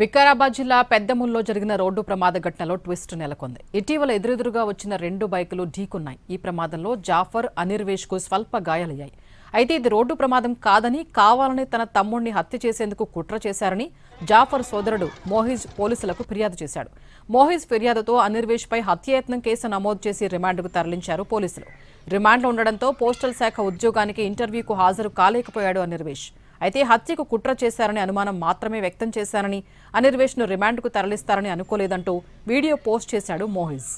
వికారాబాద్ జిల్లా పెద్దముల్లో జరిగిన రోడ్డు ప్రమాద ఘటనలో ట్విస్ట్ నెలకొంది. ఇటీవల ఎదురెదురుగా వచ్చిన 2 బైకులు ఢీకొన్నాయి. ఈ ప్రమాదంలో జాఫర్, అనిర్వేష్ కు స్వల్ప గాయాలయ్యాయి. అయితే ఇది రోడ్డు ప్రమాదం కాదని, కావాలని తన తమ్ముడిని హత్య చేసేందుకు కుట్ర చేశారని జాఫర్ సోదరుడు మోహిజ్ పోలీసులకు ఫిర్యాదు చేశాడు. మోహిజ్ ఫిర్యాదుతో అనిర్వేష్ పై హత్యాయత్నం కేసు నమోదు చేసి రిమాండ్కు తరలించారు పోలీసులు. రిమాండ్లో ఉండడంతో పోస్టల్ శాఖ ఉద్యోగానికి ఇంటర్వ్యూకు హాజరు కాలేకపోయాడు అనిర్వేష్. అయితే హత్యకు కుట్ర చేశారని అనుమానం మాత్రమే వ్యక్తం చేశారని, అనిర్వేష్ను రిమాండ్కు తరలిస్తారని అనుకోలేదంటూ వీడియో పోస్ట్ చేశాడు మోహిజ్.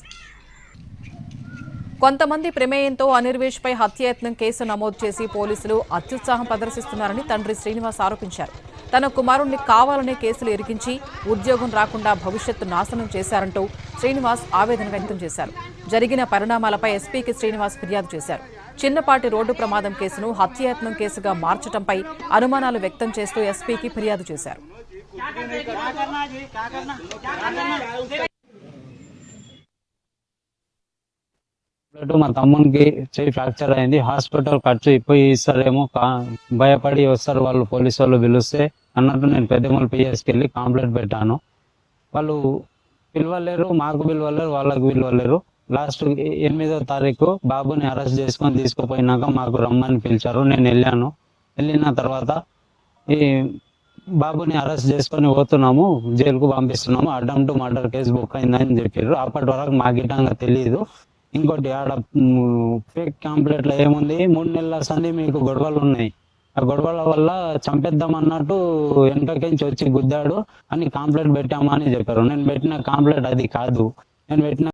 కొంతమంది ప్రమేయంతో అనిర్వేష్ పై హత్యాయత్నం కేసు నమోదు చేసి పోలీసులు అత్యుత్సాహం ప్రదర్శిస్తున్నారని తండ్రి శ్రీనివాస్ ఆరోపించారు. తన కుమారుణ్ణి కావాలనే కేసులు ఇరికించి ఉద్యోగం రాకుండా భవిష్యత్తు నాశనం చేశారంటూ శ్రీనివాస్ ఆవేదన వ్యక్తం చేశారు. జరిగిన పరిణామాలపై ఎస్పీకి శ్రీనివాస్ ఫిర్యాదు చేశారు. చిన్నపాటి రోడ్డు ప్రమాదం కేసును హత్యాయత్నం కేసుగా మార్చడంపై అనుమానాలు వ్యక్తం చేస్తూ ఎస్పీకి ఫిర్యాదు చేశారు. మా తమ్మునికి చెయ్యి ఫ్రాక్చర్ అయింది. హాస్పిటల్ ఖర్చు ఇప్పుడు ఇస్తారేమో భయపడి వస్తారు వాళ్ళు, పోలీసు వాళ్ళు పిలిస్తే అన్నట్టు నేను పెద్దమూల పిఎస్కి వెళ్ళి కంప్లైంట్ పెట్టాను. వాళ్ళు పిలవలేరు, మాకు పిలవలేరు, వాళ్ళకు పిలవలేరు. లాస్ట్ 8వ తారీఖు బాబుని అరెస్ట్ చేసుకొని తీసుకుపోయినాక మాకు రమ్మని పిలిచారు. నేను వెళ్ళాను. వెళ్ళిన తర్వాత ఈ బాబుని అరెస్ట్ చేసుకొని పోతున్నాము, జైలుకు పంపిస్తున్నాము, అటెంప్ట్ మర్డర్ కేసు బుక్ అయిందని చెప్పారు. అప్పటి వరకు మాకు ఇటంగా తెలియదు. ఇంకోటి ఆడ ఫేక్ కంప్లైంట్లో ఏముంది, 3 నెలల సంది మీకు గొడవలు ఉన్నాయి, ఆ గొడవల వల్ల చంపేద్దాం అన్నట్టు వెనకకించి వచ్చి గుద్దాడు అని కంప్లైంట్ పెట్టామని చెప్పారు. నేను పెట్టిన కంప్లైంట్ అది కాదు. నేను పెట్టిన